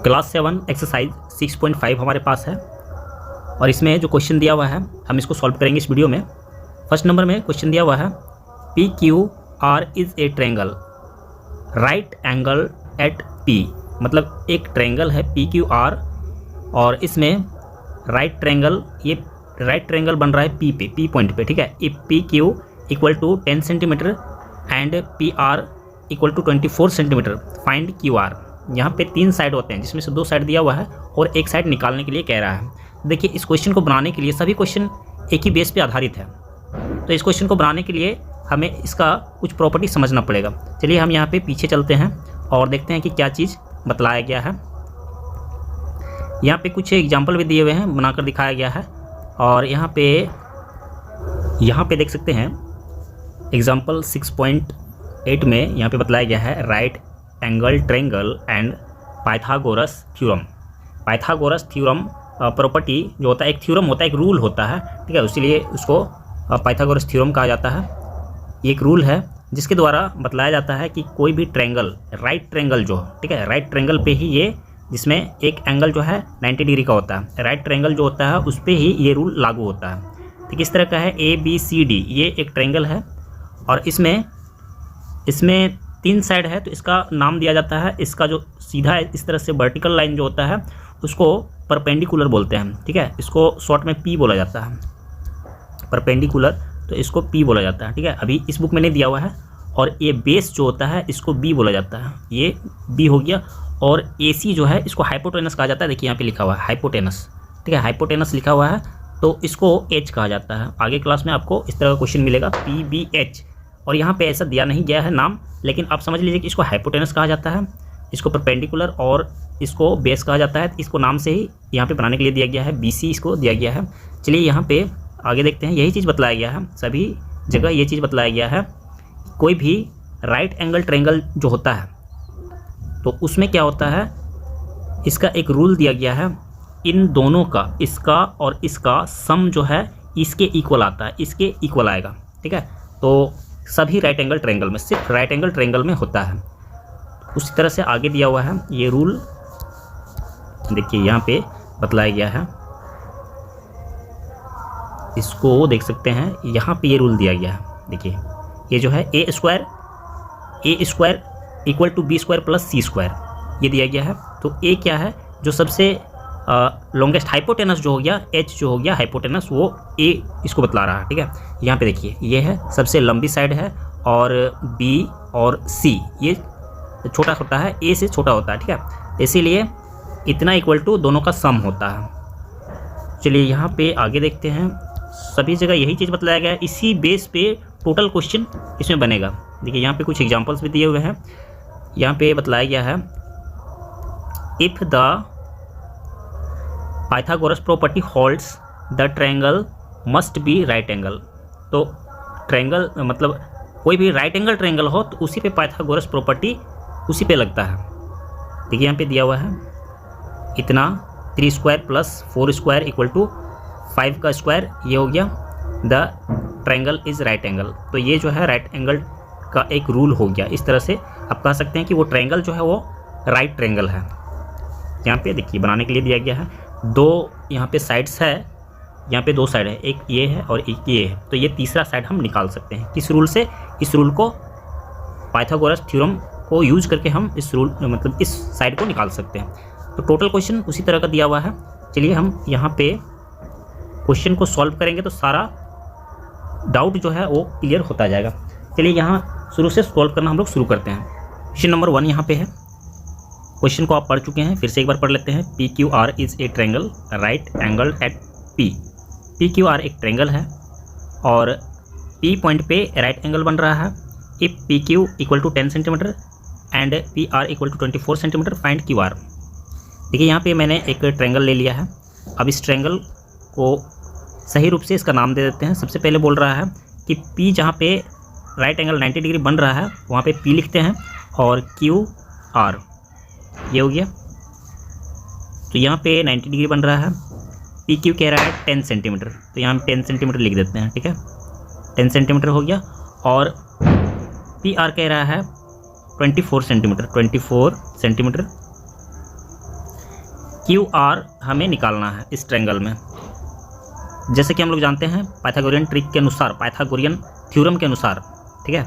Class 7 exercise 6.5 हमारे पास है और इसमें जो क्वेश्चन दिया हुआ है हम इसको सॉल्व करेंगे इस वीडियो में। फर्स्ट नंबर में क्वेश्चन दिया हुआ है P Q R is a triangle right angle at P. मतलब एक ट्रायंगल है पी क्यू आर और इसमें राइट ट्रायंगल, ये राइट ट्रायंगल बन रहा है पी पे, पी पॉइंट पे, ठीक है। If P Q equal to 10 centimetre and P R equal to 24 centimetre, find Q R. यहाँ पे 3 साइड होते हैं जिसमें से 2 साइड दिया हुआ है और एक साइड निकालने के लिए कह रहा है। देखिए इस क्वेश्चन को बनाने के लिए सभी क्वेश्चन एक ही बेस पे आधारित है, तो इस क्वेश्चन को बनाने के लिए हमें इसका कुछ प्रॉपर्टी समझना पड़ेगा। चलिए हम यहाँ पे पीछे चलते हैं और देखते हैं कि क्या चीज़ बतलाया गया है। यहाँ पे कुछ एग्जाम्पल भी दिए हुए हैं, बनाकर दिखाया गया है और यहाँ पे देख सकते हैं एग्जाम्पल 6.8 में यहाँ पे बतलाया गया है right angle triangle and Pythagoras theorem. Pythagoras theorem property जो होता है, एक थ्योरम होता है, एक रूल होता है, ठीक है, इसीलिए उसको पाइथागोरस थ्योरम कहा जाता है। ये एक रूल है जिसके द्वारा बतलाया जाता है कि कोई भी ट्रायंगल, राइट ट्रायंगल जो, ठीक है, राइट ट्रायंगल पे ही ये, जिसमें एक एंगल जो है 90 डिग्री का होता है, राइट ट्रायंगल जो होता है उस पर ही ये रूल लागू होता है। तो किस तरह का है, ABCD, ये एक ट्रायंगल है और इसमें 3 साइड है, तो इसका नाम दिया जाता है, इसका जो सीधा है इस तरह से वर्टिकल लाइन जो होता है उसको परपेंडिकुलर बोलते हैं, ठीक है। इसको शॉर्ट में P बोला जाता है, परपेंडिकुलर, तो इसको P बोला जाता है, ठीक है। अभी इस बुक में नहीं दिया हुआ है। और ये बेस जो होता है इसको B बोला जाता है, ये B हो गया। और AC जो है इसको हाइपोटेनस कहा जाता है। देखिए यहाँ पे लिखा हुआ है हाइपोटेनस, ठीक है, हाइपोटेनस लिखा हुआ है, तो इसको H कहा जाता है। आगे क्लास में आपको इस तरह का क्वेश्चन मिलेगा PBH, और यहाँ पे ऐसा दिया नहीं गया है नाम, लेकिन आप समझ लीजिए कि इसको हाइपोटेनस कहा जाता है, इसको परपेंडिकुलर और इसको बेस कहा जाता है। इसको नाम से ही यहाँ पे बनाने के लिए दिया गया है, BC इसको दिया गया है। चलिए यहाँ पे आगे देखते हैं, यही चीज़ बतलाया गया है, सभी जगह ये चीज़ बतलाया गया है। कोई भी राइट एंगल ट्रायंगल जो होता है तो उसमें क्या होता है, इसका एक रूल दिया गया है, इन दोनों का, इसका और इसका सम जो है इसके इक्वल आता है, इसके इक्वल आएगा, ठीक है। तो सभी राइट एंगल ट्रायंगल में, सिर्फ राइट एंगल ट्रायंगल में होता है। उसी तरह से आगे दिया हुआ है ये रूल, देखिए यहाँ पे बतलाया गया है, इसको देख सकते हैं, यहाँ पे ये रूल दिया गया है। देखिए ये जो है A square equal to B square plus C square, ये दिया गया है। तो A क्या है, जो सबसे लॉन्गेस्ट हाइपोटेनस जो हो गया, H जो हो गया हाइपोटेनस, वो A इसको बतला रहा है, ठीक है। यहाँ पे देखिए ये है सबसे लंबी साइड है और B और C ये छोटा होता है, A से छोटा होता है, ठीक है, इसीलिए इतना इक्वल टू दोनों का सम होता है। चलिए यहाँ पे आगे देखते हैं, सभी जगह यही चीज़ बतलाया गया है, इसी बेस पे टोटल क्वेश्चन इसमें बनेगा। देखिए यहाँ पे कुछ एग्जांपल्स भी दिए हुए हैं, यहाँ पे बतलाया गया है if the Pythagoras property holds the triangle must be right angle. तो ट्रायंगल मतलब कोई भी राइट एंगल ट्रायंगल हो तो उसी पे पाइथागोरस प्रॉपर्टी उसी पे लगता है। देखिए यहाँ पे दिया हुआ है इतना 3 square plus 4 square equal to 5 का स्क्वायर, ये हो गया the triangle is right angle. तो ये जो है राइट एंगल का एक रूल हो गया। इस तरह से आप कह सकते हैं कि वो ट्रायंगल जो है वो राइट ट्रायंगल है। यहाँ पे देखिए बनाने के लिए दिया गया है, 2 यहाँ पे साइड्स है, यहाँ पे 2 साइड है, एक ये है और एक ये है, तो ये तीसरा साइड हम निकाल सकते हैं। किस रूल से, इस रूल को, पाइथागोरस थ्योरम को यूज करके हम इस रूल मतलब इस साइड को निकाल सकते हैं। तो टोटल क्वेश्चन उसी तरह का दिया हुआ है। चलिए हम यहाँ पे क्वेश्चन को सॉल्व करेंगे तो सारा डाउट जो है वो क्लियर होता जाएगा। चलिए यहाँ शुरू से सॉल्व करना हम लोग शुरू करते हैं। क्वेश्चन नंबर 1 यहाँ पे है, क्वेश्चन को आप पढ़ चुके हैं, फिर से एक बार पढ़ लेते हैं। PQR is a triangle right angle at P। PQR एक ट्रायंगल है और P पॉइंट पे राइट एंगल बन रहा है। If PQ equal to 10 centimetre and PR equal to 24 centimetre, find QR। देखिए यहाँ पे मैंने एक ट्रायंगल ले लिया है। अब इस ट्रायंगल को सही रूप से इसका नाम दे देते हैं। सबसे पहले बोल रहा है कि P जहाँ पे राइट एंगल 90 डिग्री बन रहा है वहाँ पे P लिखते हैं और QR, ये हो गया। तो यहाँ पे 90 डिग्री बन रहा है, PQ कह रहा है 10 सेंटीमीटर, तो यहाँ हम 10 सेंटीमीटर लिख देते हैं, ठीक है, 10 सेंटीमीटर हो गया। और PR कह रहा है 24 सेंटीमीटर, 24 सेंटीमीटर। क्यू आर हमें निकालना है इस ट्रायंगल में। जैसे कि हम लोग जानते हैं पाइथागोरियन ट्रिक के अनुसार, पाइथागोरियन थ्योरम के अनुसार, ठीक है,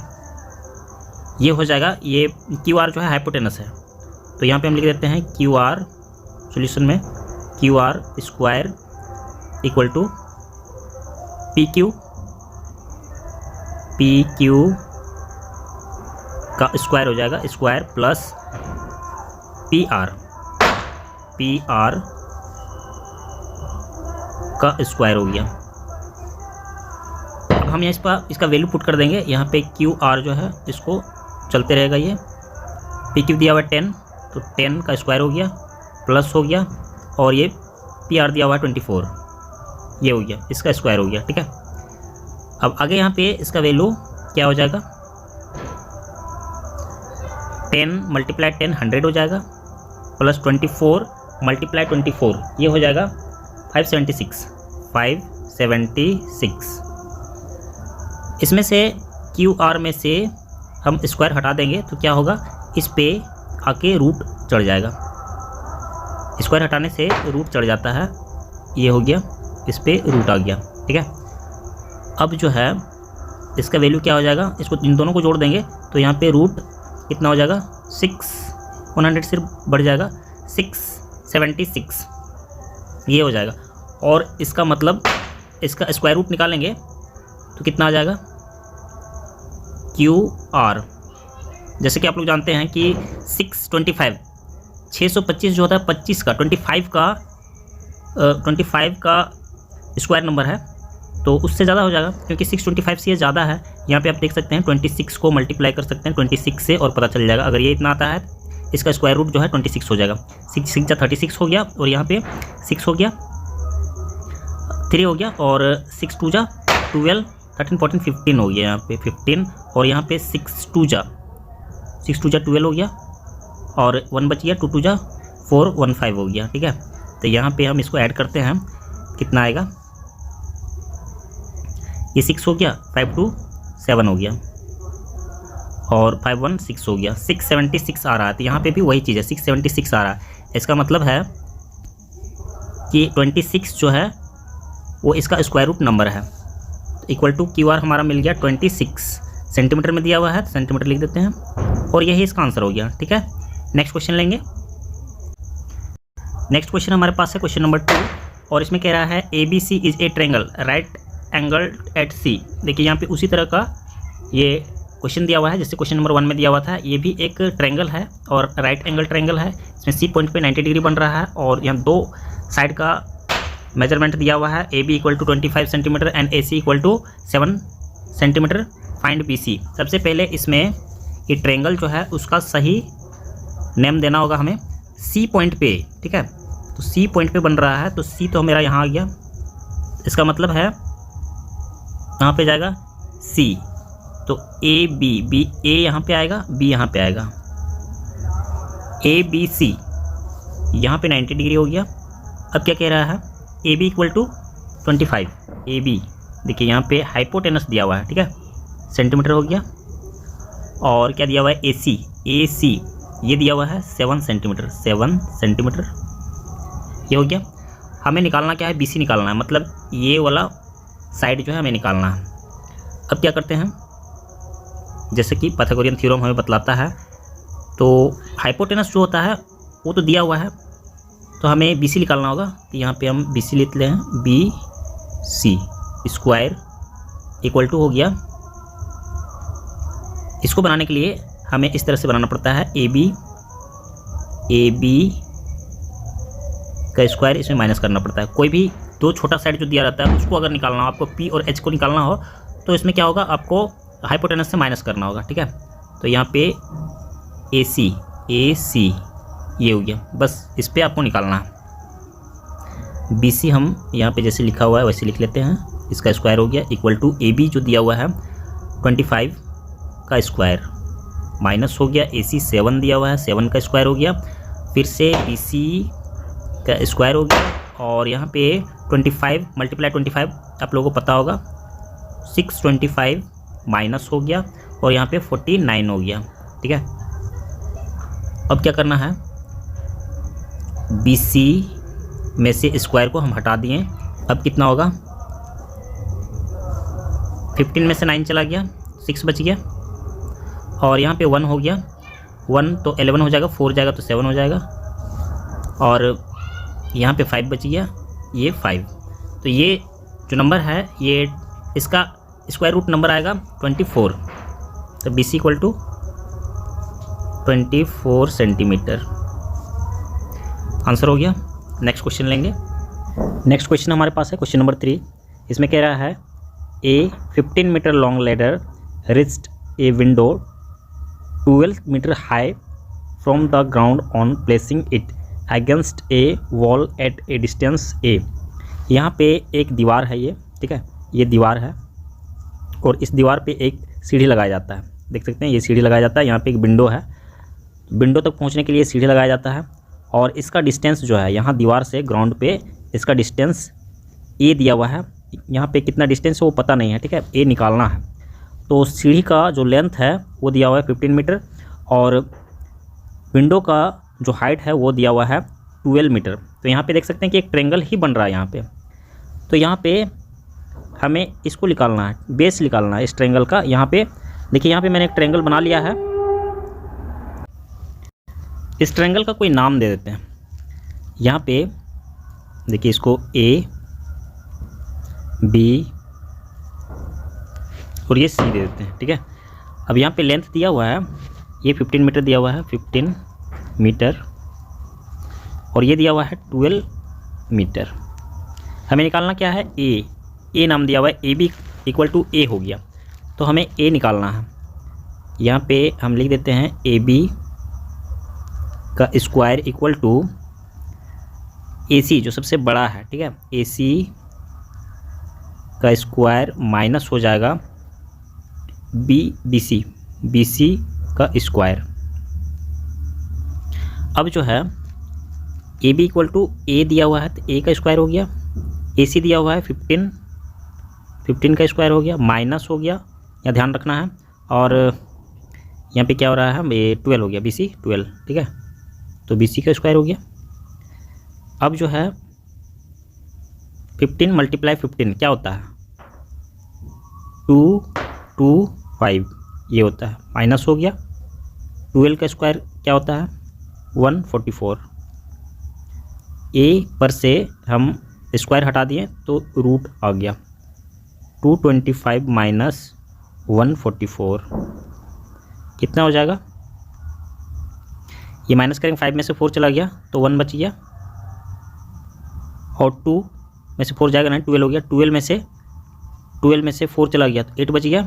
ये हो जाएगा, ये क्यू आर जो है हाइपोटेनस है, तो यहाँ पे हम लिख देते हैं क्यू आर सॉल्यूशन में Q R square equal to P Q का स्क्वायर हो जाएगा, स्क्वायर प्लस पी आर का स्क्वायर हो गया। अब हम यहाँ इसका वैल्यू पुट कर देंगे, यहाँ पे क्यू आर जो है इसको चलते रहेगा, ये पी क्यू दिया हुआ है 10, तो 10 का स्क्वायर हो गया प्लस हो गया, और ये पी आर दिया हुआ है 24, ये हो गया, इसका स्क्वायर हो गया, ठीक है। अब आगे यहाँ पे इसका वैल्यू क्या हो जाएगा, 10 मल्टीप्लाई 10 100 हो जाएगा, प्लस 24 मल्टीप्लाई 24 ये हो जाएगा 576। इसमें से क्यू आर में से हम स्क्वायर हटा देंगे तो क्या होगा, इस पे आके रूट चढ़ जाएगा, स्क्वायर हटाने से रूट चढ़ जाता है, ये हो गया, इस पे रूट आ गया, ठीक है। अब जो है इसका वैल्यू क्या हो जाएगा, इसको इन दोनों को जोड़ देंगे तो यहाँ पे रूट कितना हो जाएगा, 100 से बढ़ जाएगा 676, ये हो जाएगा। और इसका मतलब इसका स्क्वायर रूट निकालेंगे तो कितना आ जाएगा, क्यू आर, जैसे कि आप लोग जानते हैं कि 625 जो होता है 25 का 25 का स्क्वायर नंबर है, तो उससे ज़्यादा हो जाएगा, क्योंकि 625 से ये ज़्यादा है। यहाँ पे आप देख सकते हैं 26 को मल्टीप्लाई कर सकते हैं 26 से और पता चल जाएगा। अगर ये इतना आता है इसका स्क्वायर रूट जो है 26 हो जाएगा, 6 जा 36 हो गया, और यहाँ पे 6 हो गया, 3 हो गया, और 6 2 जा 12, 13 14 15 हो गया, यहाँ पे 15, और यहाँ पे 6 2 जा 12 हो गया, और 1 बच गया, 2 2 जा 4 15 हो गया, ठीक है। तो यहाँ पे हम इसको ऐड करते हैं, कितना आएगा, ये 6 हो गया, 5 2 7 हो गया, और 5 1 6 हो गया, 676 आ रहा है। तो यहाँ पे भी वही चीज़ है, 676 आ रहा है। इसका मतलब है कि 26 जो है वो इसका स्क्वायर रूट नंबर है। इक्वल टू क्यू आर हमारा मिल गया 26 सेंटीमीटर में दिया हुआ है, सेंटीमीटर लिख देते हैं, और यही इसका आंसर हो गया, ठीक है। नेक्स्ट क्वेश्चन लेंगे। नेक्स्ट क्वेश्चन हमारे पास है क्वेश्चन नंबर 2, और इसमें कह रहा है ABC is a triangle right angle at C। देखिए यहाँ पे उसी तरह का ये क्वेश्चन दिया हुआ है जैसे क्वेश्चन नंबर 1 में दिया हुआ था। ये भी एक ट्रायंगल है और राइट एंगल ट्रायंगल है। इसमें C पॉइंट पे 90 डिग्री बन रहा है, और यहाँ दो साइड का मेजरमेंट दिया हुआ है, AB equal to 25 centimetre and AC equal to 7 centimetre. Find BC। सबसे पहले इसमें ये ट्रायंगल जो है उसका सही नेम देना होगा हमें। C पॉइंट पे, ठीक है, तो C पॉइंट पे बन रहा है, तो C तो मेरा यहाँ आ गया, इसका मतलब है यहाँ पे जाएगा C, तो B A यहाँ पे आएगा, B यहाँ पे आएगा, ABC यहाँ पे 90 डिग्री हो गया। अब क्या कह रहा है, AB इक्वल टू 25, AB देखिए यहाँ पे हाइपोटेनस दिया हुआ है, ठीक है, सेंटीमीटर हो गया, और क्या दिया हुआ है AC ये दिया हुआ है 7 सेंटीमीटर, ये हो गया। हमें निकालना क्या है, BC निकालना है, मतलब ये वाला साइड जो है हमें निकालना है। अब क्या करते हैं, जैसे कि पाइथागोरियन थ्योरम हमें बतलाता है, तो हाइपोटेनस जो होता है वो तो दिया हुआ है, तो हमें BC निकालना होगा। तो यहाँ पे हम BC लेते हैं, BC स्क्वायर इक्वल टू हो गया, इसको बनाने के लिए हमें इस तरह से बनाना पड़ता है, AB का स्क्वायर इसमें माइनस करना पड़ता है। कोई भी दो छोटा साइड जो दिया रहता है उसको अगर निकालना हो, आपको P और H को निकालना हो, तो इसमें क्या होगा, आपको हाइपोटेनस से माइनस करना होगा, ठीक है। तो यहाँ पे AC ये हो गया, बस इस पर आपको निकालना है। BC हम यहाँ पे जैसे लिखा हुआ है वैसे लिख लेते हैं, इसका स्क्वायर हो गया इक्वल टू AB जो दिया हुआ है 25 का स्क्वायर माइनस हो गया, AC 7 दिया हुआ है, 7 का स्क्वायर हो गया, फिर से BC का स्क्वायर हो गया, और यहाँ पे 25 मल्टीप्लाई 25 आप लोगों को पता होगा 625 माइनस हो गया, और यहाँ पे 49 हो गया, ठीक है। अब क्या करना है, BC में से स्क्वायर को हम हटा दिए, अब कितना होगा, 15 में से 9 चला गया, 6 बच गया, और यहाँ पे 1 हो गया, 1 तो 11 हो जाएगा, 4 जाएगा तो 7 हो जाएगा, और यहाँ पे 5 बच गया, ये 5। तो ये जो नंबर है ये इसका स्क्वायर रूट नंबर आएगा 24। तो BC equal to 24 centimetre answer हो गया। नेक्स्ट क्वेश्चन लेंगे। नेक्स्ट क्वेश्चन हमारे पास है क्वेश्चन नंबर 3। इसमें कह रहा है a 15 metre long ladder reached a window 12 metre high from the ground on placing it against a wall at a distance a. यहाँ पे एक दीवार है ये, ठीक है, ये दीवार है और इस दीवार पे एक सीढ़ी लगाया जाता है। देख सकते हैं ये सीढ़ी लगाया जाता है, यहाँ पे एक विंडो है, विंडो तक पहुँचने के लिए सीढ़ी लगाया जाता है, और इसका डिस्टेंस जो है यहाँ दीवार से ग्राउंड पे इसका डिस्टेंस ए दिया हुआ है। यहाँ पे कितना डिस्टेंस है वो पता नहीं है, ठीक है, ए निकालना है। तो सीढ़ी का जो लेंथ है वो दिया हुआ है 15 मीटर और विंडो का जो हाइट है वो दिया हुआ है 12 मीटर। तो यहाँ पे देख सकते हैं कि एक ट्रेंगल ही बन रहा है यहाँ पे। तो यहाँ पे हमें इसको निकालना है, बेस निकालना है इस ट्रेंगल का। यहाँ पे देखिए, यहाँ पे मैंने एक ट्रेंगल बना लिया है। इस ट्रेंगल का कोई नाम दे देते हैं। यहाँ पे देखिए, इसको A, B और ये C दे देते हैं, ठीक है। अब यहाँ पे लेंथ दिया हुआ है, ये 15 मीटर दिया हुआ है, 15 मीटर, और ये दिया हुआ है 12 मीटर। हमें निकालना क्या है, ए नाम दिया हुआ है, AB इक्वल टू A हो गया, तो हमें A निकालना है। यहाँ पे हम लिख देते हैं AB का स्क्वायर इक्वल टू AC जो सबसे बड़ा है, ठीक है, AC का स्क्वायर माइनस हो जाएगा BC का स्क्वायर। अब जो है AB इक्वल टू A दिया हुआ है तो A का स्क्वायर हो गया, AC दिया हुआ है 15 का स्क्वायर हो गया, माइनस हो गया, यहाँ ध्यान रखना है। और यहाँ पे क्या हो रहा है, ये 12 हो गया, BC 12, ठीक है, तो BC का स्क्वायर हो गया। अब जो है 15 मल्टीप्लाई 15 क्या होता है, 225 ये होता है, माइनस हो गया। 12 का स्क्वायर क्या होता है, 144। A पर से हम स्क्वायर हटा दिए तो रूट आ गया, 225 माइनस 144 कितना हो जाएगा, ये माइनस करेंगे, 5 में से 4 चला गया तो 1 बच गया, और 2 में से 4 जाएगा नहीं, 12 हो गया, 12 में से 4 चला गया तो 8 बच गया,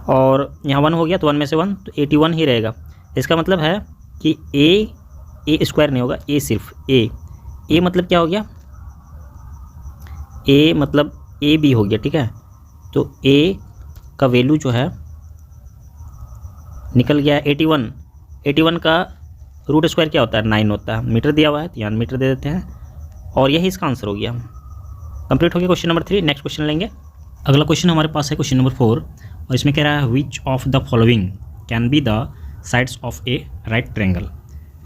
और यहाँ 1 हो गया तो 1 में से 1 तो 81 ही रहेगा। इसका मतलब है कि ए स्क्वायर नहीं होगा, ए सिर्फ ए मतलब क्या हो गया, ए मतलब AB हो गया, ठीक है। तो A का वैल्यू जो है निकल गया 81 का रूट स्क्वायर क्या होता है, 9 होता है, मीटर दिया हुआ है तो यहाँ मीटर दे देते हैं, और यही इसका आंसर हो गया। कंप्लीट हो गया क्वेश्चन नंबर 3। नेक्स्ट क्वेश्चन लेंगे। अगला क्वेश्चन हमारे पास है क्वेश्चन नंबर 4, और इसमें कह रहा है which of the following can be the sides of A right triangle.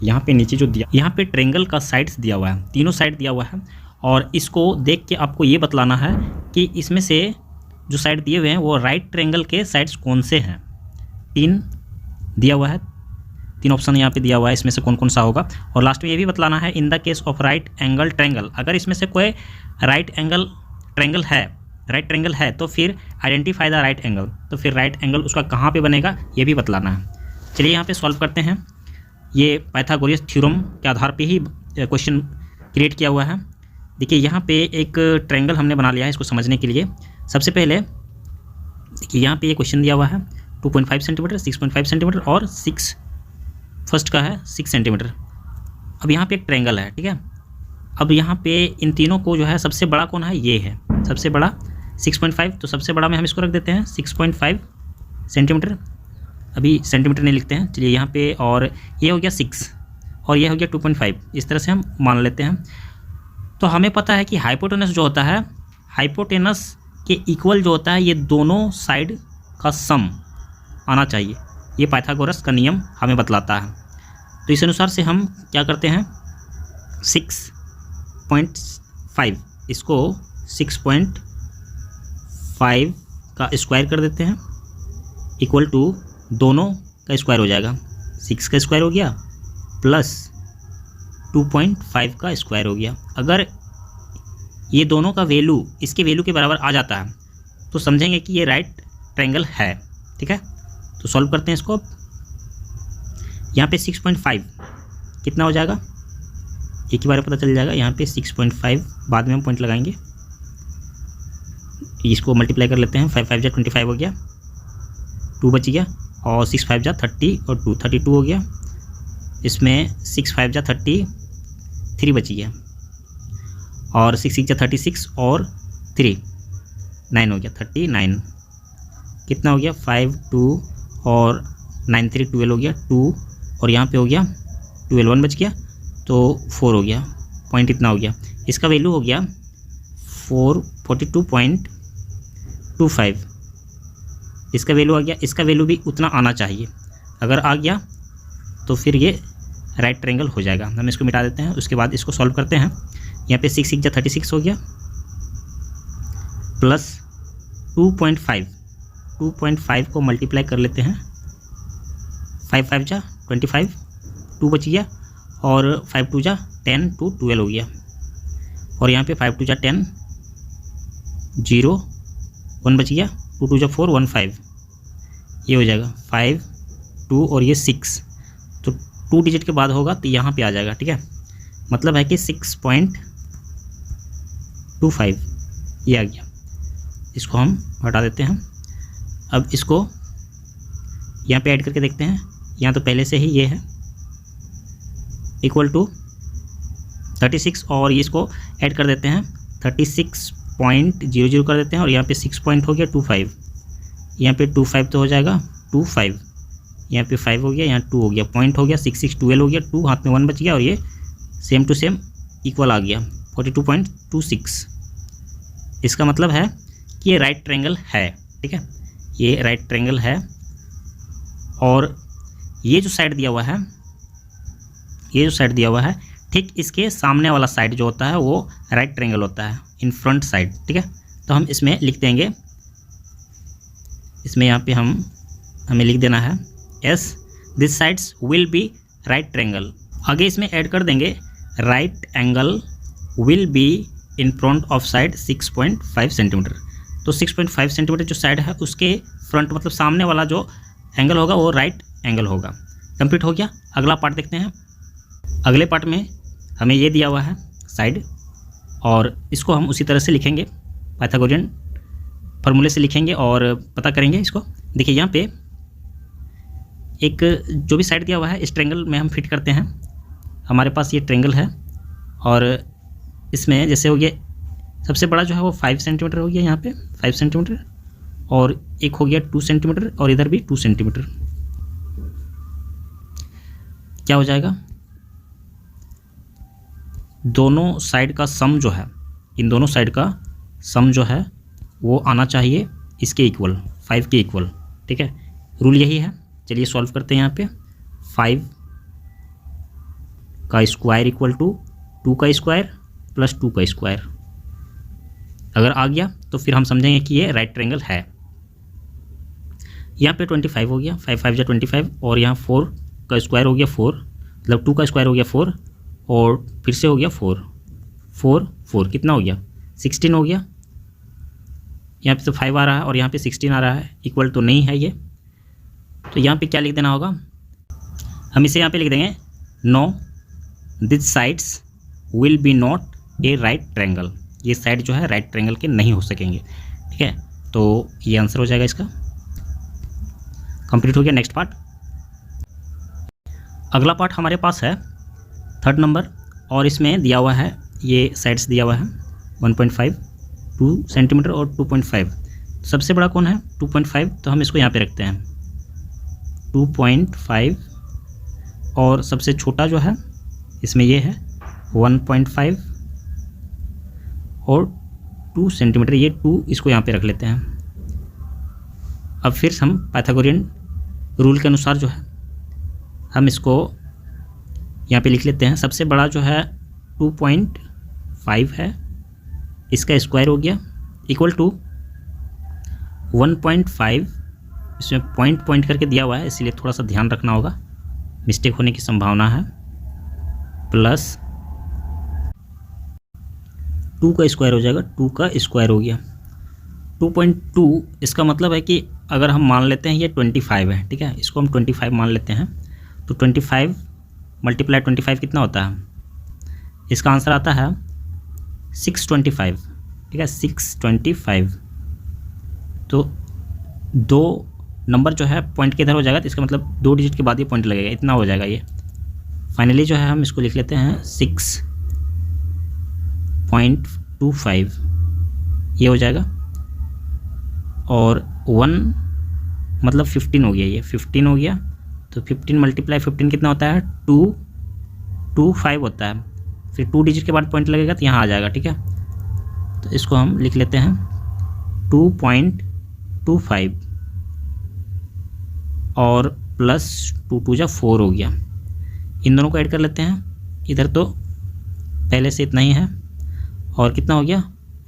यहाँ पे नीचे जो दिया, यहाँ पे ट्रेंगल का साइड्स दिया हुआ है, तीनों साइड दिया हुआ है, और इसको देख के आपको ये बतलाना है कि इसमें से जो साइड दिए हुए हैं वो राइट ट्रेंगल के साइड्स कौन से हैं। 3 दिया हुआ है, 3 ऑप्शन यहाँ पे दिया हुआ है, इसमें से कौन कौन सा होगा। और लास्ट में ये भी बतलाना है in the case of right angle triangle, अगर इसमें से कोई राइट ट्रेंगल है तो फिर आइडेंटिफाई द राइट एंगल, तो फिर राइट एंगल उसका कहाँ पे बनेगा ये भी बतलाना है। चलिए यहाँ पे सॉल्व करते हैं। ये पाइथागोरस थ्योरम के आधार पे ही क्वेश्चन क्रिएट किया हुआ है। देखिए यहाँ पे एक ट्रायंगल हमने बना लिया है इसको समझने के लिए। सबसे पहले देखिए यहाँ पे ये क्वेश्चन दिया हुआ है 2.5 सेंटीमीटर, 6.5 सेंटीमीटर और 6 फर्स्ट का है 6 सेंटीमीटर। अब यहाँ पे एक ट्रायंगल है, ठीक है। अब यहाँ पे इन तीनों को जो है सबसे बड़ा कौन है, ये है सबसे बड़ा 6.5, तो सबसे बड़ा में हम इसको रख देते हैं 6.5 सेंटीमीटर। अभी सेंटीमीटर नहीं लिखते हैं, चलिए यहाँ पे, और ये हो गया 6 और ये हो गया 2.5, इस तरह से हम मान लेते हैं। तो हमें पता है कि हाइपोटेनस जो होता है, हाइपोटेनस के इक्वल जो होता है ये दोनों साइड का सम आना चाहिए, ये पाइथागोरस का नियम हमें बतलाता है। तो इस अनुसार से हम क्या करते हैं 6.5 इसको 6.5 का स्क्वायर कर देते हैं इक्वल टू दोनों का स्क्वायर हो जाएगा 6 का स्क्वायर हो गया प्लस 2.5 का स्क्वायर हो गया। अगर ये दोनों का वैल्यू इसके वैल्यू के बराबर आ जाता है तो समझेंगे कि ये राइट ट्रायंगल है। ठीक है, तो सॉल्व करते हैं इसको। अब यहाँ पे 6.5 कितना हो जाएगा एक ही बार पता चल जाएगा। यहाँ पे 6.5 बाद में हम पॉइंट लगाएंगे, इसको मल्टीप्लाई कर लेते हैं। 5 5 जा 25 हो गया, 2 बच गया और 6 5 जा 30 और 2 32 हो गया। इसमें 6 5 जा 33 बच गया और 6 6 जा 36 और 3 9 हो गया 39। कितना हो गया 5 2 और 9 3 12 हो गया 2 और यहाँ पे हो गया 12 1 बच गया तो 4 हो गया। पॉइंट इतना हो गया, इसका वैल्यू हो गया 442.25। इसका वैल्यू आ गया, इसका वैल्यू भी उतना आना चाहिए। अगर आ गया तो फिर ये राइट ट्रायंगल हो जाएगा। हम इसको मिटा देते हैं, उसके बाद इसको सॉल्व करते हैं। यहाँ पे 6 6 जा 36 हो गया प्लस 2.5 को मल्टीप्लाई कर लेते हैं। 5 5 जा 25 2 बच गया और 5 2 जा 10 2 12 हो गया और यहाँ पे 5 2 जा 10 0 1 बच गया 2 2 जा 4 1 5 ये हो जाएगा 5 2 और ये 6 तो 2 डिजिट के बाद होगा तो यहाँ पे आ जाएगा। ठीक है, मतलब है कि 6.25 ये आ गया। इसको हम हटा देते हैं। अब इसको यहाँ पे ऐड करके देखते हैं। यहाँ तो पहले से ही ये है इक्वल टू 36 और इसको ऐड कर देते हैं 36.00 कर देते हैं और यहाँ पे 6 पॉइंट हो गया 25। यहाँ पे 25 तो हो जाएगा 25, यहाँ पे 5 हो गया, यहाँ 2 हो गया, पॉइंट हो गया 6 6 12 हो गया, 2 हाथ में 1 बच गया और ये सेम टू सेम इक्वल आ गया 42.26। इसका मतलब है कि ये राइट ट्रायंगल है। ठीक है, ये राइट ट्रायंगल है और ये जो साइड दिया हुआ है, ये जो साइड दिया हुआ है ठीक इसके सामने वाला साइड जो होता है वो राइट ट्रायंगल होता है, इन फ्रंट साइड। ठीक है, तो हम इसमें लिख देंगे, इसमें यहाँ पे हमें लिख देना है S this sides will B right triangle. आगे इसमें ऐड कर देंगे right angle will be in front of side 6.5 centimetre. तो 6.5 सेंटीमीटर जो साइड है उसके फ्रंट मतलब सामने वाला जो एंगल होगा वो राइट एंगल होगा। कंप्लीट हो गया। अगला पार्ट देखते हैं। अगले पार्ट में हमें ये दिया हुआ है साइड और इसको हम उसी तरह से लिखेंगे, पाइथागोरियन फार्मूले से लिखेंगे और पता करेंगे इसको। देखिए यहाँ पे एक जो भी साइड दिया हुआ है इस ट्रायंगल में हम फिट करते हैं। हमारे पास ये ट्रायंगल है और इसमें जैसे हो गया सबसे बड़ा जो है वो 5 सेंटीमीटर हो गया, यहाँ पे 5 सेंटीमीटर और एक हो गया 2 सेंटीमीटर और इधर भी 2 सेंटीमीटर। क्या हो जाएगा, दोनों साइड का सम जो है, इन दोनों साइड का सम जो है वो आना चाहिए इसके इक्वल, 5 के इक्वल। ठीक है, रूल यही है। चलिए सॉल्व करते हैं। यहाँ पे 5 का स्क्वायर इक्वल टू 2 का स्क्वायर प्लस 2 का स्क्वायर। अगर आ गया तो फिर हम समझेंगे कि ये राइट ट्रायंगल है। यहाँ पे 25 हो गया, 5 5 जा 25 और यहाँ 4 का स्क्वायर हो गया 4, मतलब 2 का स्क्वायर हो गया 4 और फिर से हो गया 4 4 4 कितना हो गया 16 हो गया। यहाँ पे तो 5 आ रहा है और यहाँ पे 16 आ रहा है, इक्वल तो नहीं है ये। तो यहाँ पे क्या लिख देना होगा, हम इसे यहाँ पे लिख देंगे no this sides will be not a right triangle. ये साइड जो है राइट ट्रायंगल के नहीं हो सकेंगे। ठीक है, तो ये आंसर हो जाएगा इसका। कंप्लीट हो गया। Next part. अगला पार्ट हमारे पास है 3rd नंबर और इसमें दिया हुआ है ये साइड्स दिया हुआ है 1.5 2 सेंटीमीटर और 2.5। सबसे बड़ा कौन है 2.5, तो हम इसको यहाँ पे रखते हैं 2.5 और सबसे छोटा जो है इसमें ये है 1.5 और 2 सेंटीमीटर, ये 2 इसको यहाँ पे रख लेते हैं। अब फिर हम पाइथागोरियन रूल के अनुसार जो है हम इसको यहाँ पे लिख लेते हैं। सबसे बड़ा जो है 2.5 है, इसका स्क्वायर हो गया इक्वल टू 1.5, इसमें पॉइंट करके दिया हुआ है इसलिए थोड़ा सा ध्यान रखना होगा, मिस्टेक होने की संभावना है, प्लस 2 का स्क्वायर हो जाएगा, 2 का स्क्वायर हो गया 2.2। इसका मतलब है कि अगर हम मान लेते हैं ये 25 है, ठीक है, इसको हम 25 मान लेते हैं, तो 25 मल्टीप्लाई 25 कितना होता है, इसका आंसर आता है 625, ठीक है, 625। तो 2 नंबर जो है पॉइंट के इधर हो जाएगा, तो इसका मतलब 2 डिजिट के बाद ये पॉइंट लगेगा, इतना हो जाएगा ये। फाइनली जो है हम इसको लिख लेते हैं 6.25, ये हो जाएगा, और 1 मतलब 15 हो गया, ये 15 हो गया, तो 15 मल्टीप्लाई 15 कितना होता है, 225 होता है, फिर 2 डिजिट के बाद पॉइंट लगेगा तो यहाँ आ जाएगा, ठीक है। तो इसको हम लिख लेते हैं 2.25 और प्लस 2 2 जा 4 हो गया। इन दोनों को ऐड कर लेते हैं, इधर तो पहले से इतना ही है, और कितना हो गया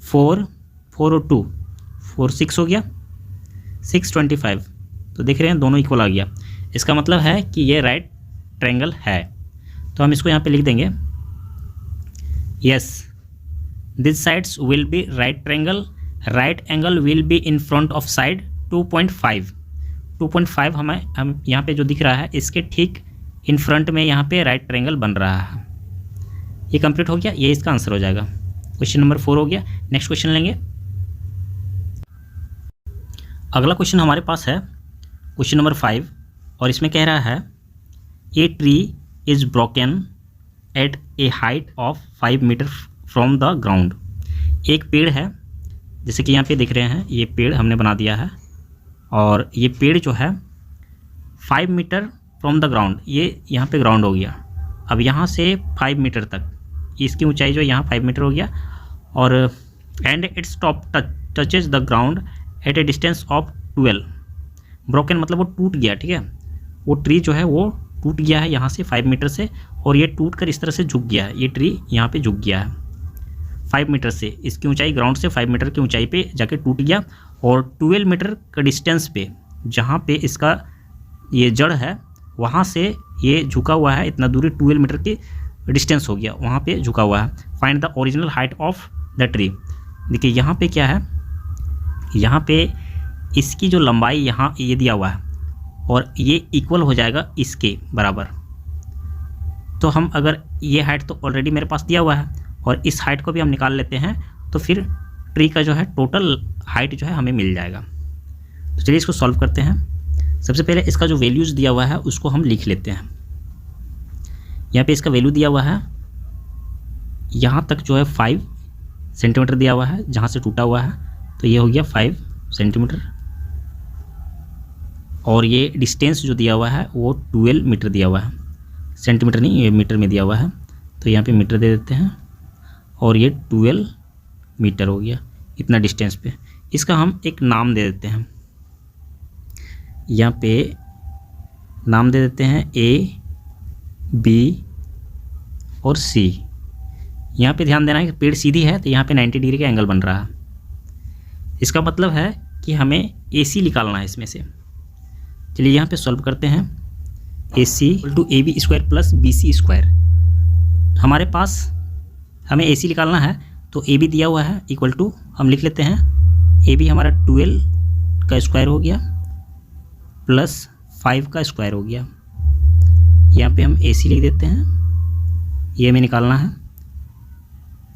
4 और 2 4 6 हो गया, 625। तो देख रहे हैं दोनों इक्वल आ गया, इसका मतलब है कि ये राइट ट्रायंगल है। तो हम इसको यहाँ पे लिख देंगे, yes this sides will B right triangle, right angle will be in front of side 2.5 हम यहाँ पे जो दिख रहा है इसके ठीक इन फ्रंट में यहाँ पे राइट ट्रायंगल बन रहा है। ये कंप्लीट हो गया, ये इसका आंसर हो जाएगा। क्वेश्चन नंबर 4 हो गया। नेक्स्ट क्वेश्चन लेंगे। अगला क्वेश्चन हमारे पास है क्वेश्चन नंबर 5, और इसमें कह रहा है a tree is broken at a height of 5 metre from the ground. एक पेड़ है, जैसे कि यहाँ पे दिख रहे हैं, ये पेड़ हमने बना दिया है, और ये पेड़ जो है 5 मीटर फ्रॉम द ग्राउंड, ये यहाँ पे ग्राउंड हो गया। अब यहाँ से 5 मीटर तक इसकी ऊंचाई जो यहाँ 5 मीटर हो गया, और and its top touches the ground eight a distance of 12। Broken मतलब वो टूट गया, ठीक है, वो ट्री जो है वो टूट गया है यहाँ से 5 मीटर से, और ये टूट कर इस तरह से झुक गया है, ये ट्री यहाँ पे झुक गया है 5 मीटर से, इसकी ऊंचाई ग्राउंड से 5 मीटर की ऊंचाई पे जाके टूट गया, और 12 मीटर का डिस्टेंस पे जहाँ पे इसका ये जड़ है वहाँ से ये झुका हुआ है, इतना दूरी 12 मीटर की डिस्टेंस हो गया, वहाँ पे झुका हुआ है। Find the original height of the tree. देखिए यहाँ पे क्या है, यहाँ पे इसकी जो लंबाई यहाँ ये दिया हुआ है, और ये इक्वल हो जाएगा इसके बराबर। तो हम अगर ये हाइट तो ऑलरेडी मेरे पास दिया हुआ है, और इस हाइट को भी हम निकाल लेते हैं, तो फिर ट्री का जो है टोटल हाइट जो है हमें मिल जाएगा। तो चलिए इसको सॉल्व करते हैं। सबसे पहले इसका जो वैल्यूज़ दिया हुआ है उसको हम लिख लेते हैं। यहाँ पे इसका वैल्यू दिया हुआ है, यहाँ तक जो है 5 सेंटीमीटर दिया हुआ है, जहाँ से टूटा हुआ है, तो ये हो गया 5 सेंटीमीटर, और ये डिस्टेंस जो दिया हुआ है वो 12 मीटर दिया हुआ है, सेंटीमीटर नहीं, ये मीटर में दिया हुआ है, तो यहाँ पे मीटर दे देते हैं, और ये 12 मीटर हो गया इतना डिस्टेंस पे। इसका हम एक नाम दे देते हैं, यहाँ पे नाम दे देते हैं A, B और C। यहाँ पे ध्यान देना है कि पेड़ सीधी है, तो यहाँ पे 90 डिग्री का एंगल बन रहा है। इसका मतलब है कि हमें AC निकालना है इसमें से। चलिए यहाँ पे सॉल्व करते हैं। AC = AB square plus BC square. हमारे पास हमें AC निकालना है, तो AB दिया हुआ है इक्वल टू, हम लिख लेते हैं AB हमारा 12 का स्क्वायर हो गया प्लस 5 का स्क्वायर हो गया। यहाँ पे हम AC लिख देते हैं, ये हमें निकालना है।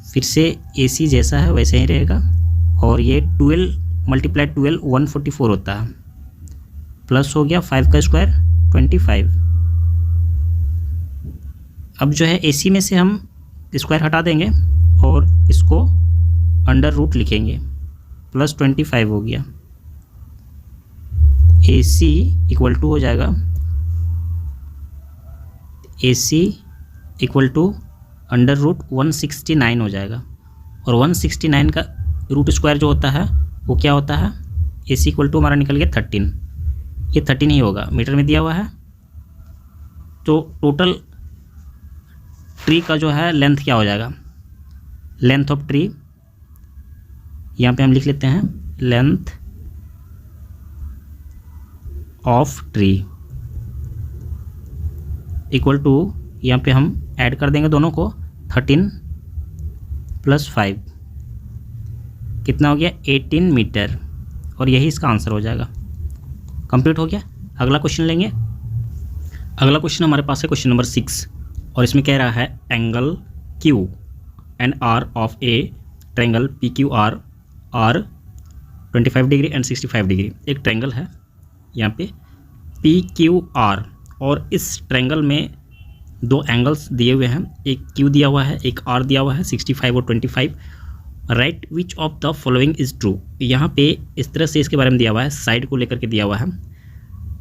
फिर से AC जैसा है वैसे ही रहेगा, और ये 12 × 12 144 होता है, प्लस हो गया 5 का स्क्वायर 25। अब जो है AC में से हम स्क्वायर हटा देंगे और इसको अंडर रूट लिखेंगे, प्लस 25 हो गया। AC इक्वल टू हो जाएगा, AC equal to under root 169 हो जाएगा, और 169 का रूट स्क्वायर जो होता है वो क्या होता है, AC इक्वल टू हमारा निकल गया 13। ये 13 ही होगा, मीटर में दिया हुआ है। तो टोटल ट्री का जो है लेंथ क्या हो जाएगा, लेंथ ऑफ ट्री, यहाँ पे हम लिख लेते हैं length of tree equal to, यहाँ पे हम ऐड कर देंगे दोनों को, 13 + 5 कितना हो गया, 18 मीटर, और यही इसका आंसर हो जाएगा। कंप्लीट हो गया। अगला क्वेश्चन लेंगे। अगला क्वेश्चन हमारे पास है क्वेश्चन नंबर 6, और इसमें कह रहा है angle Q and R of a triangle P Q R are 25 degree and 65 degree. एक ट्रायंगल है यहाँ पे पी क्यू आर, और इस ट्रायंगल में दो एंगल्स दिए हुए हैं, एक क्यू दिया हुआ है, एक आर दिया हुआ है, 65 और 25। Right which of the following is true. यहाँ पे इस तरह से इसके बारे में दिया हुआ है, साइड को लेकर के दिया हुआ है,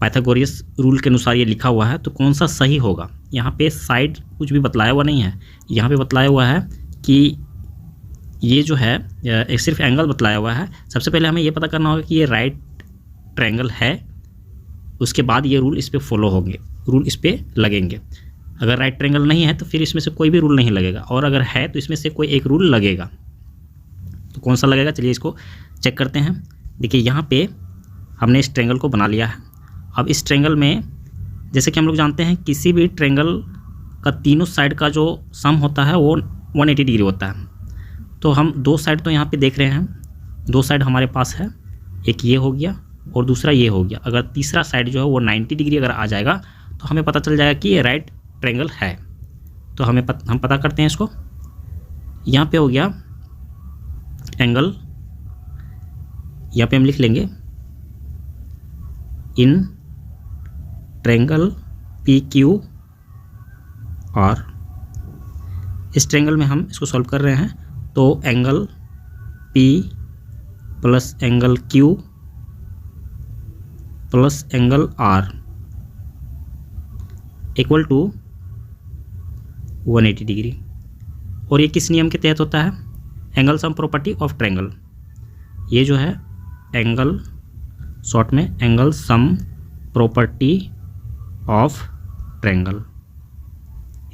पाइथागोरस रूल के अनुसार ये लिखा हुआ है, तो कौन सा सही होगा। यहाँ पे साइड कुछ भी बतलाया हुआ नहीं है, यहाँ पे बतलाया हुआ है कि ये जो है एक सिर्फ एंगल बतलाया हुआ है। सबसे पहले हमें ये पता करना होगा कि ये राइट ट्रायंगल है, उसके बाद ये रूल इस पर फॉलो होंगे, रूल इस पर लगेंगे। अगर राइट ट्रायंगल नहीं है तो फिर इसमें से कोई भी रूल नहीं लगेगा, और अगर है तो इसमें से कोई एक रूल लगेगा। तो कौन सा लगेगा, चलिए इसको चेक करते हैं। देखिए यहाँ पे हमने इस ट्रायंगल को बना लिया है। अब इस ट्रायंगल में जैसे कि हम लोग जानते हैं किसी भी ट्रायंगल का तीनों साइड का जो सम होता है वो 180 डिग्री होता है। तो हम दो साइड तो यहाँ पे देख रहे हैं, दो साइड हमारे पास है, एक ये हो गया और दूसरा ये हो गया। अगर तीसरा साइड जो है वो 90 डिग्री अगर आ जाएगा तो हमें पता चल जाएगा कि ये राइट ट्रायंगल है। तो हम पता करते हैं इसको। यहाँ पे हो गया एंगल, यहाँ पे हम लिख लेंगे in triangle P Q R. इस ट्रायंगल में हम इसको सॉल्व कर रहे हैं, तो angle P plus angle Q plus angle R equal to 180 degree. और ये किस नियम के तहत होता है, angle sum property of triangle. ये जो है एंगल, शॉर्ट में angle sum property of triangle,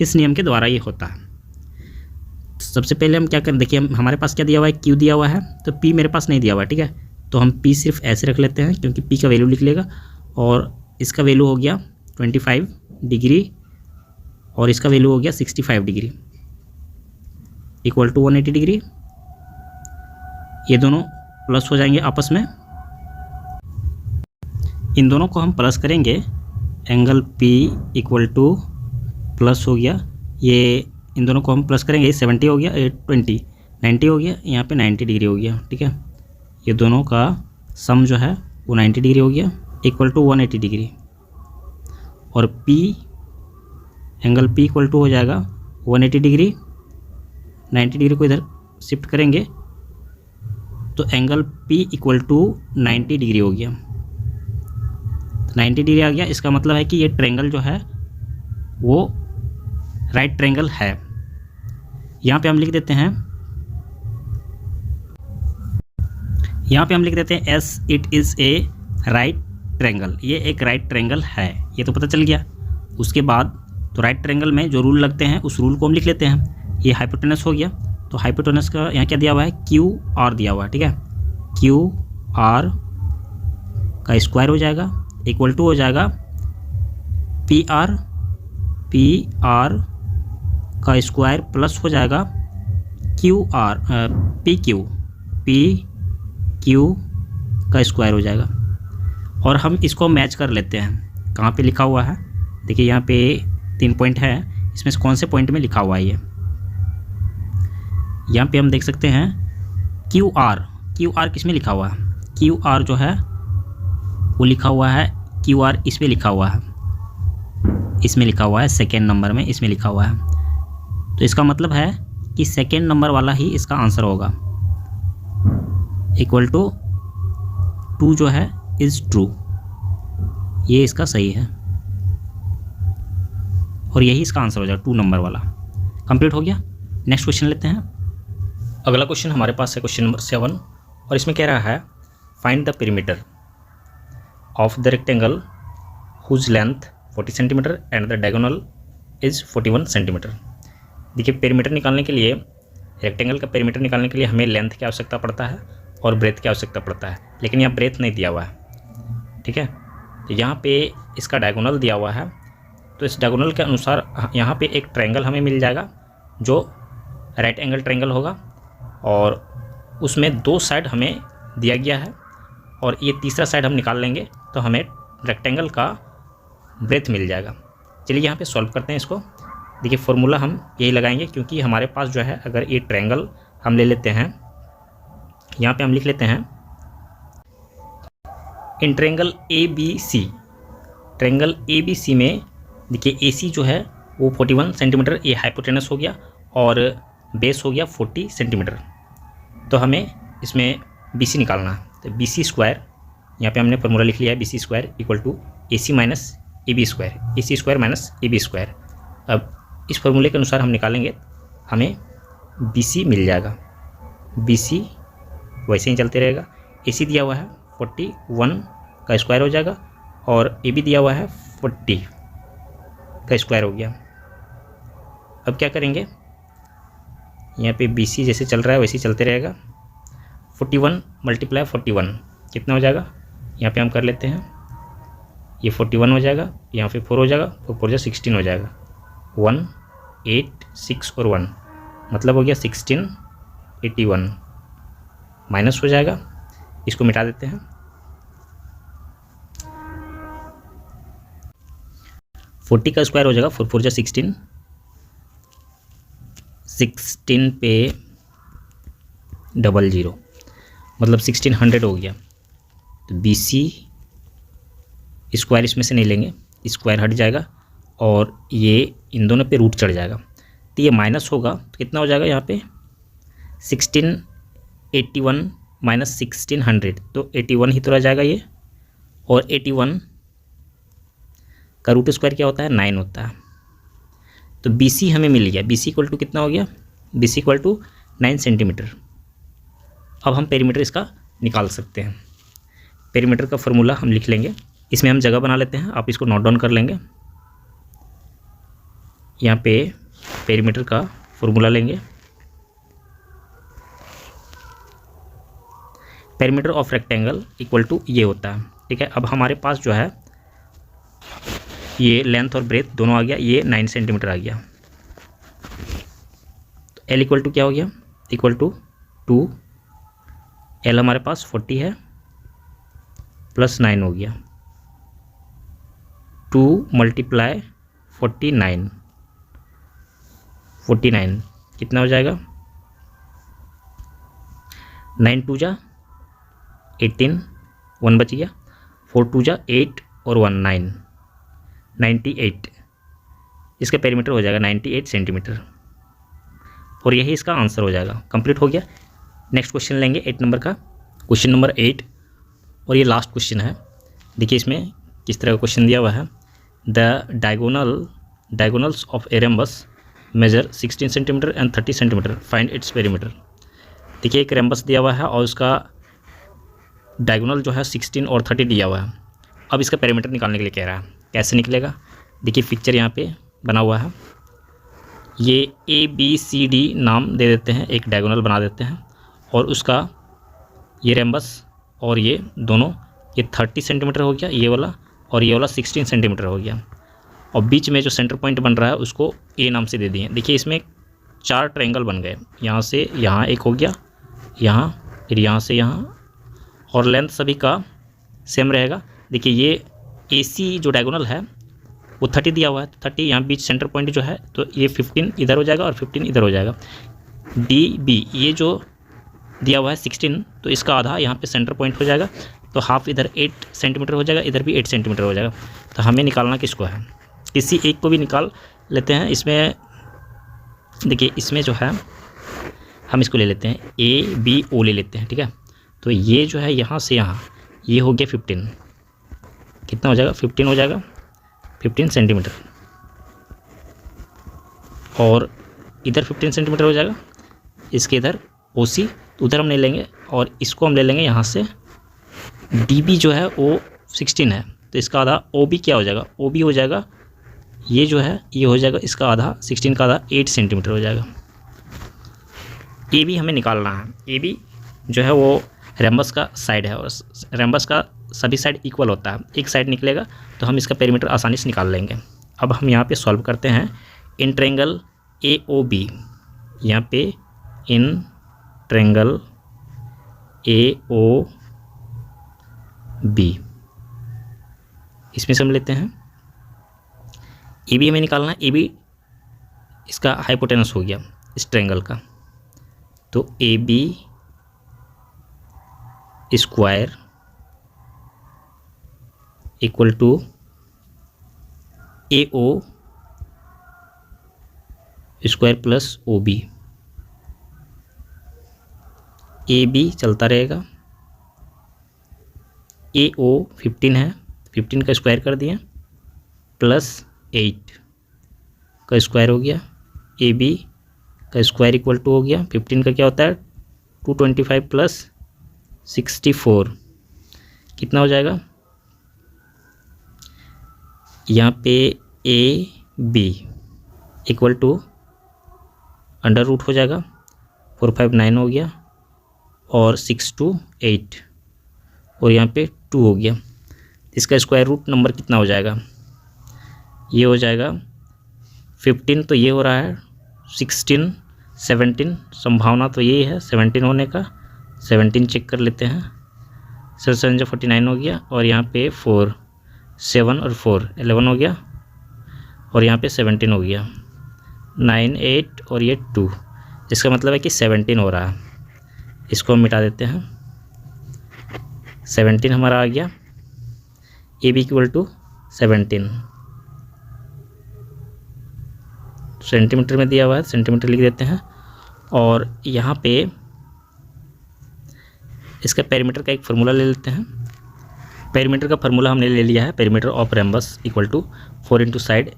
इस नियम के द्वारा ये होता है। सबसे पहले हम क्या करें, देखिए हमारे पास क्या दिया हुआ है, क्यू दिया हुआ है, तो पी मेरे पास नहीं दिया हुआ है, ठीक है। तो हम पी सिर्फ ऐसे रख लेते हैं क्योंकि पी का वैल्यू लिख लेगा, और इसका वैल्यू हो गया 25 डिग्री और इसका वैल्यू हो गया 65 डिग्री इक्वल टू 180 डिग्री। ये दोनों प्लस हो जाएंगे आपस में, इन दोनों को हम प्लस करेंगे, angle P equal two plus हो गया, ये इन दोनों को हम प्लस करेंगे, 70 हो गया, 90 हो गया, यहाँ पे 90 डिग्री हो गया, ठीक है। ये दोनों का सम जो है वो 90 डिग्री हो गया इक्वल टू 180 डिग्री। और P, angle P equal to हो जाएगा 180 डिग्री, 90 डिग्री को इधर शिफ्ट करेंगे तो angle P equal to 90 degree हो गया, 90 डिग्री आ गया। इसका मतलब है कि ये ट्रायंगल जो है वो राइट ट्रायंगल है। यहाँ पे हम लिख देते हैं, यहाँ पे हम लिख देते हैं S it is a right triangle. ये एक राइट ट्रायंगल है, ये तो पता चल गया। उसके बाद तो राइट ट्रायंगल में जो रूल लगते हैं उस रूल को हम लिख लेते हैं। ये हाइपोटेनस हो गया, तो हाइपोटेनस का यहाँ क्या दिया हुआ है, क्यू आर दिया हुआ है, ठीक है। क्यू आर का स्क्वायर हो जाएगा इक्वल टू हो जाएगा पी आर का स्क्वायर प्लस हो जाएगा क्यू आर पी क्यू का स्क्वायर हो जाएगा। और हम इसको मैच कर लेते हैं, कहाँ पे लिखा हुआ है, देखिए यहाँ पे 3 पॉइंट है, इसमें से कौन से पॉइंट में लिखा हुआ है ये, यहाँ पे हम देख सकते हैं क्यू आर किस में लिखा हुआ है, क्यू आर जो है वो लिखा हुआ है, क्यू आर इस पे लिखा हुआ है, इसमें लिखा हुआ है सेकेंड नंबर में, इसमें लिखा हुआ है। तो इसका मतलब है कि सेकेंड नंबर वाला ही इसका आंसर होगा, इक्वल टू 2 जो है इज़ ट्रू, ये इसका सही है और यही इसका आंसर हो जाएगा 2 नंबर वाला। कंप्लीट हो गया। नेक्स्ट क्वेश्चन लेते हैं। अगला क्वेश्चन हमारे पास है क्वेश्चन नंबर 7, और इसमें कह रहा है find the perimeter of the rectangle whose length 40 centimetre and the diagonal is 41 centimetre. देखिए पेरीमीटर निकालने के लिए, रेक्टेंगल का पेरीमीटर निकालने के लिए हमें लेंथ की आवश्यकता पड़ता है और ब्रेथ की आवश्यकता पड़ता है, लेकिन यहाँ ब्रेथ नहीं दिया हुआ है। ठीक है, तो यहाँ पे इसका डायगोनल दिया हुआ है, तो इस डायगोनल के अनुसार यहाँ पे एक ट्रायंगल हमें मिल जाएगा जो राइट एंगल ट्रायंगल होगा, और उसमें 2 साइड हमें दिया गया है, और ये तीसरा साइड हम निकाल लेंगे तो हमें रेक्टेंगल का ब्रेथ मिल जाएगा। चलिए यहाँ पे सॉल्व करते हैं इसको। देखिए फॉर्मूला हम यही लगाएंगे, क्योंकि हमारे पास जो है, अगर ये ट्रायंगल हम ले लेते हैं, यहाँ पे हम लिख लेते हैं in triangle ABC, triangle ABC में देखिए AC जो है वो 41 सेंटीमीटर, ये हाइपोटेनस हो गया और बेस हो गया 40 सेंटीमीटर। तो हमें इसमें BC निकालना है, तो BC स्क्वायर, यहाँ पे हमने फॉर्मूला लिख लिया है, BC square equal to AC minus AB square, AC square minus AB square. अब इस फॉर्मूले के अनुसार हम निकालेंगे, हमें BC मिल जाएगा। BC वैसे ही चलते रहेगा, AC दिया हुआ है 41 का स्क्वायर हो जाएगा, और AB दिया हुआ है 40 का स्क्वायर हो गया। अब क्या करेंगे, यहाँ पे BC जैसे चल रहा है वैसे ही चलते रहेगा। 41 मल्टीप्लाई 41 कितना हो जाएगा, यहाँ पे हम कर लेते हैं, ये 41 हो जाएगा, यहाँ पे 4 हो जाएगा, तो 4 जा 16 हो जाएगा। 1 8 6 और 1 मतलब हो गया 1681 माइनस हो जाएगा, इसको मिटा देते हैं। 40 का स्क्वायर हो जाएगा, 4 4 जा 16, 16 पे 00 मतलब 1600 हो गया। तो BC स्क्वायर इसमें से नहीं लेंगे, स्क्वायर हट जाएगा और ये इन दोनों पे रूट चढ़ जाएगा, तो ये माइनस होगा, तो कितना हो जाएगा यहाँ पे 1681 माइनस 1600, तो 81 ही तो रह जाएगा ये, और 81 का रूट स्क्वायर क्या होता है, 9 होता है। तो BC हमें मिल गया, BC इक्वल टू कितना हो गया, BC इक्वल टू 9 सेंटीमीटर। अब हम पेरीमीटर इसका निकाल सकते हैं। पेरीमीटर का फॉर्मूला हम लिख लेंगे, इसमें हम जगह बना लेते हैं, आप इसको नोट डाउन कर लेंगे। यहाँ पे पेरीमीटर का फॉर्मूला लेंगे, perimeter of rectangle equal to ये होता है। ठीक है, अब हमारे पास जो है ये लेंथ और ब्रेथ दोनों आ गया, ये 9 सेंटीमीटर आ गया। तो L इक्वल टू क्या हो गया, इक्वल टू 2, L हमारे पास 40 है प्लस 9 हो गया, 2 मल्टीप्लाई 49 कितना हो जाएगा, 9 2 जा 18, 1 बच गया, 4 2 जा 8 और 1 9, 98 इसका पेरीमीटर हो जाएगा 98 सेंटीमीटर, और यही इसका आंसर हो जाएगा। कंप्लीट हो गया। नेक्स्ट क्वेश्चन लेंगे 8 नंबर का, क्वेश्चन नंबर 8, और ये लास्ट क्वेश्चन है। देखिए इसमें किस तरह का क्वेश्चन दिया हुआ है, the diagonals of a rhombus measure 16 centimetre and 30 centimetre, find its perimeter. देखिए एक रेम्बस दिया हुआ है और उसका डायगोनल जो है 16 और 30 दिया हुआ है। अब इसका पेरीमीटर निकालने के लिए कह रहा है, कैसे निकलेगा, देखिए पिक्चर यहाँ पे बना हुआ है, ये ABCD नाम दे देते हैं, एक डायगोनल बना देते हैं, और उसका ये रेम्बस और ये दोनों, ये 30 सेंटीमीटर हो गया ये वाला, और ये वाला 16 सेंटीमीटर हो गया, और बीच में जो सेंटर पॉइंट बन रहा है उसको A नाम से दे दिए। देखिए इसमें 4 ट्रायंगल बन गए, यहाँ से यहाँ एक हो गया, यहाँ, फिर यहाँ से यहाँ, और लेंथ सभी का सेम रहेगा। देखिए ये AC जो डायगोनल है वो 30 दिया हुआ है, 30 यहाँ बीच सेंटर पॉइंट जो है, तो ये 15 इधर हो जाएगा और 15 इधर हो जाएगा। DB ये जो दिया हुआ है 16, तो इसका आधा यहाँ पे सेंटर पॉइंट हो जाएगा, तो हाफ इधर 8 सेंटीमीटर हो जाएगा, इधर भी 8 सेंटीमीटर हो जाएगा। तो हमें निकालना किसको है, किसी एक को भी निकाल लेते हैं। इसमें देखिए इसमें जो है हम इसको ले लेते हैं, ABO ले लेते हैं। ठीक है, तो ये जो है यहाँ से यहाँ, ये हो गया 15, कितना हो जाएगा, 15 हो जाएगा, 15 सेंटीमीटर, और इधर 15 सेंटीमीटर हो जाएगा, इसके इधर OC उधर हम नहीं लेंगे, और इसको हम ले लेंगे यहाँ से, DB जो है वो 16 है, तो इसका आधा OB क्या हो जाएगा, OB हो जाएगा ये जो है ये हो जाएगा इसका आधा, 16 का आधा 8 सेंटीमीटर हो जाएगा। ए बी हमें निकालना है। ए बी जो है वो रेम्बस का साइड है और रेम्बस का सभी साइड इक्वल होता है, एक साइड निकलेगा तो हम इसका पेरीमीटर आसानी से निकाल लेंगे। अब हम यहाँ पे सॉल्व करते हैं। In triangle A O B, यहाँ पे in triangle A O B, इसमें से हम लेते हैं ए बी हमें निकालना है। ए बी इसका हाइपोटेनस हो गया इस ट्रायंगल का, तो A B square equal to A O square plus O B. A B चलता रहेगा, ए ओ 15 है, 15 का स्क्वायर कर दिया प्लस 8 का स्क्वायर हो गया। ए बी का स्क्वायर इक्वल टू हो गया 15 का क्या होता है 225 प्लस 64, कितना हो जाएगा यहाँ पे A B equal to under root हो जाएगा 459 हो गया और 628 और यहाँ पे 2 हो गया। इसका स्क्वायर रूट नंबर कितना हो जाएगा, ये हो जाएगा 15, तो ये हो रहा है 16, 17, संभावना तो यही है 17 होने का। 17 चेक कर लेते हैं, 7 49 हो गया और यहाँ पे 4, 7 और 4 11 हो गया और यहाँ पे 17 हो गया, 9 8 और ये 2, इसका मतलब है कि 17 हो रहा है। इसको हम मिटा देते हैं, 17 हमारा आ गया। A B equal to 17 centimetre में दिया हुआ है, सेंटीमीटर लिख देते हैं। और यहाँ पे इसका पेरीमीटर का एक फार्मूला ले लेते हैं। पेरीमीटर का फार्मूला हमने ले लिया है, perimeter of rhombus equal to 4 into side,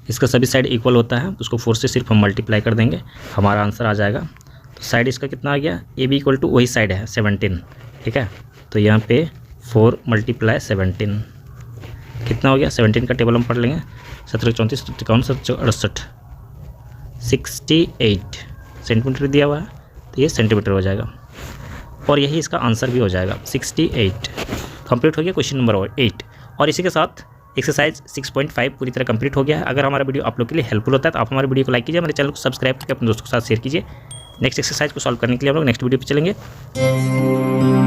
इसका सभी साइड इक्वल होता है, उसको 4 से सिर्फ हम मल्टीप्लाई कर देंगे, हमारा आंसर आ जाएगा। तो साइड इसका कितना आ गया, ए बी इक्वल टू वही साइड है 17, ठीक है। तो यहाँ पे 4 × 17 कितना हो गया, 17 का टेबल हम पढ़ लेंगे, 17 34 53 67 68 सेंटीमीटर दिया हुआ है, तो ये सेंटीमीटर हो जाएगा और यही इसका आंसर भी हो जाएगा 68। कंप्लीट हो गया क्वेश्चन नंबर 8। और इसी के साथ एक्सरसाइज 6.5 पूरी तरह कंप्लीट हो गया है। अगर हमारा वीडियो आप लोग के लिए हेल्पफुल होता है तो आप हमारे वीडियो को लाइक कीजिए, हमारे चैनल को सब्सक्राइब करके अपने दोस्तों के साथ शेयर कीजिए। नेक्स्ट एक्सरसाइज को सॉल्व करने के लिए हम लोग नेक्स्ट वीडियो पे चलेंगे।